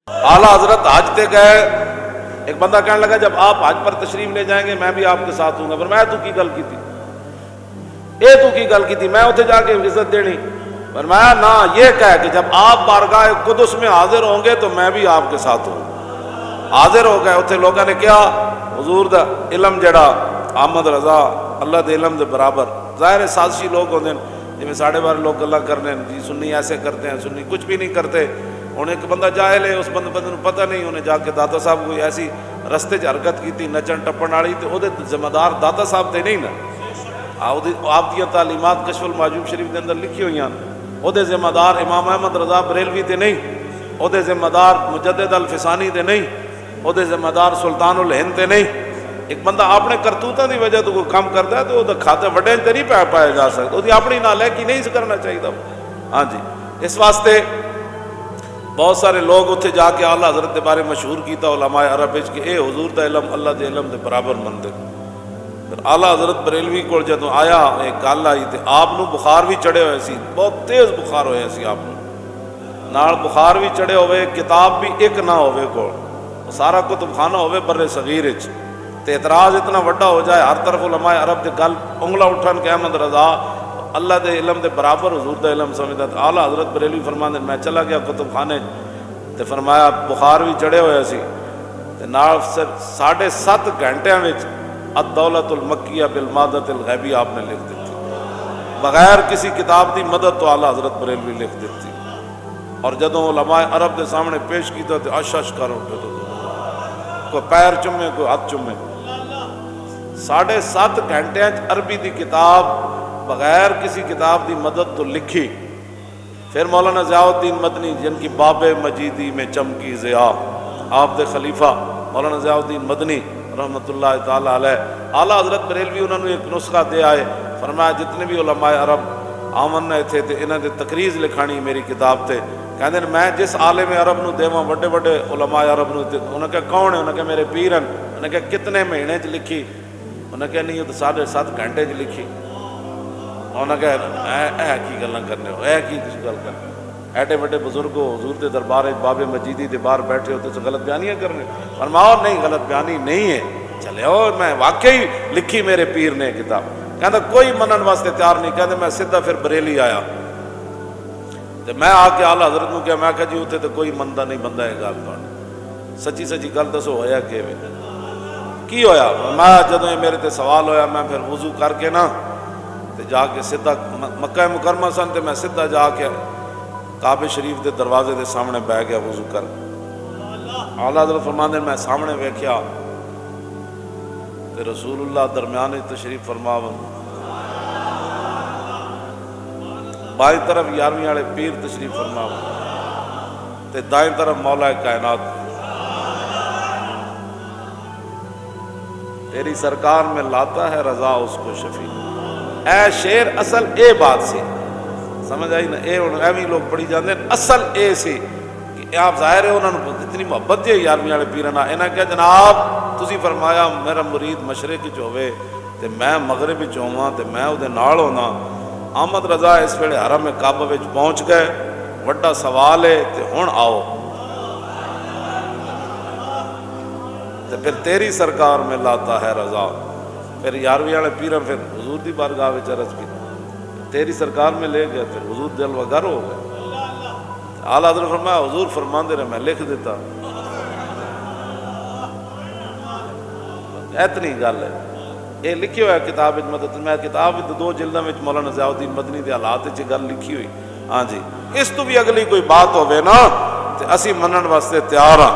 اعلیٰ حضرت حج تے گئے، ایک بندہ کہنے لگا جب آپ حج پر تشریف لے جائیں گے میں بھی آپ کے ساتھ ہوں گا۔ فرمایا تو کی گل کی تھی، تو کی گل کی تھی، میں اتنے جا کے عزت دینی؟ فرمایا نہ، یہ کہہ کہ جب آپ بارگاہ قدس میں حاضر ہوں گے تو میں بھی آپ کے ساتھ ہوں۔ حاضر ہو گئے، اتنے لوگوں نے کیا حضور دا علم جڑا احمد رضا اللہ دے علم دے برابر، ظاہر ہے سازشی لوگ ہوتے ہیں، جی ساڑھے بارہ لوگ گلا کرنے جی سنی ایسے کرتے ہیں، سنی کچھ بھی نہیں کرتے۔ انہیں ایک بندہ جاہل ہے، اس بندے کو پتہ نہیں، انہیں جا کے داتا صاحب کوئی ایسی رستے حرکت کی تھی نچن ٹپن والی، تو وہ ذمہ دار داتا صاحب تے نہیں نا، آپ دیا تعلیمات کشف المحجوب شریف کے اندر لکھی ہوئی ہیں، وہ ذمہ دار امام احمد رضا بریلوی تے نہیں، وہ ذمہ دار مجدد الفسانی تے نہیں، وہ ذمہ دار سلطان الہند تے نہیں۔ ایک بندہ اپنے کرتوتوں کی وجہ تو کوئی کام کرتا ہے تو وہ کھاتے وڈے تے نہیں پایا جا سکتا، وہ اپنی نالائقی نہیں کرنا چاہیے۔ ہاں جی، اس واسطے بہت سارے لوگ اتنے جا کے اعلیٰ حضرت کے بارے مشہور کیتا علماء عرب کہ اے حضور دا علم اللہ دے علم دے برابر مندے۔ پھر اعلیٰ حضرت بریلوی کو جدوں آیا ایک گل آئی تو آپ نو بخار بھی چڑھے ہوئے سی، بہت تیز بخار ہویا سی، آپ نال بخار بھی چڑھے ہوئے، کتاب بھی ایک نہ ہوئے کو، سارا کتب خانہ ہوئے بر صغیر وچ، تے اعتراض اتنا وڈا ہو جائے ہر طرف علماء عرب دے گل انگلا اٹھن کہ احمد رضا اللہ دے علم دے برابر حضور دا علم سمجھدا۔ اعلیٰ حضرت بریلوی فرماندے میں چلا گیا کتب خانے تے فرمایا بخار بھی چڑھے ہوئے سی تے نال 7.5 گھنٹیاں وچ الدولت المکیہ بالمادۃ الغیبی آپ نے لکھ دیتی، بغیر کسی کتاب دی مدد تو اعلیٰ حضرت بریلوی لکھ دیتی، اور جدوں علماء عرب دے سامنے پیش کیتا تے اشش کر اٹھے، تو کوئی پیر چومے کوئی ہاتھ چومے۔ 7.5 گھنٹے عربی دی کتاب بغیر کسی کتاب دی مدد تو لکھی۔ پھر مولانا ضیاء الدین مدنی جن کی باب مجیدی میں چمکی ضیاء، آپ دے خلیفہ مولانا ضیاء الدین مدنی رحمۃ اللہ تعالیٰ علیہ، اعلیٰ حضرت بریلوی انہوں نے ایک نسخہ دے آئے، فرمایا جتنے بھی علماء عرب آمن تھے تے انہوں نے تقریض لکھانی میری کتاب تے، کہتے ہیں میں جس عالم عرب نو دیواں وڈے وڈے علماء عرب نو، انہوں نے کہا کون ہے؟ انہوں نے کہا میرے پیر ہیں۔ انہوں نے کہا کتنے مہینے چ لکھی؟ انہوں نے کہا نہیں، یہ تو 7.5 گھنٹے چ لکھی۔ انہوں نے کہا اے کی گلاں کرنے ہو، اے کی تسی گل کرنے ہو، ایڈے وڈے بزرگ ہو، حضور دے دربار باب مجیدی دے باہر بیٹھے ہو تو غلط بیانیاں کرنے؟ فرمایا نہیں غلط بیانی نہیں ہے، چلے ہو میں واقعی لکھی میرے پیر نے کتاب۔ کہتا کوئی منن واسطے تیار نہیں، کہتے میں سیدھا پھر بریلی آیا تے میں آ کے اعلیٰ حضرت نو کیا، میں کہا جی اتنے تو کوئی مندا نہیں بندہ ہے گل تو سچی سچی گل دسو ہویا کی ہویا؟ میں جدوں یہ میرے تے سوال ہویا میں پھر وضو کر کے نا تے جا کے سیدھا مکہ مکرمہ سن تے میں سیدھا جا کے کعبہ شریف دے دروازے دے سامنے بہ گیا وضو کر۔ اعلیٰ حضرت فرماندے میں سامنے ویکھیا تے رسول اللہ درمیان تشریف فرما، بائیں طرف 11ویں والے پیر تشریف فرما تے دائیں طرف مولا کائنات۔ تیری سرکار میں لاتا ہے رضا اس کو شفیع۔ اے شیر اصل اے بات سی، سمجھ آئی نا؟ اے ایویں لوگ پڑھی جاندے، اصل اے سی کہ آپ ظاہر ہے انہوں نے اتنی محبت جی 11ویں والے پیراں نال، انہاں کہا جناب تسی فرمایا میرا مرید مشرق وچ ہوے تے میں مغرب وچ ہوواں تے میں اودے نال ہونا۔ احمد رضا اس ویلے حرم کعبہ وچ پہنچ گئے، وڈا سوال ہے تے ہن آؤ تے پھر تیری سرکار میں لاتا ہے رضا۔ پھر 11ویں والے پیراں پھر حضور دی بارگاہ وچ عرض کی، تیری سرکار میں لے گئے، پھر حضور جلوہ گر ہو گئے۔ اعلیٰ حضرت فرمایا حضور فرماندے رہے میں لکھ دیتا، اتنی گل ہے۔ یہ لکھی ہوا کتاب مدد، میں کتاب 2 جلداں وچ مولانا ضیاء الدین مدنی دے حالات وچ گل لکھی ہوئی۔ ہاں جی، اس تو بھی اگلی کوئی بات ہوے نا تے اسی منن واسطے تیار ہاں۔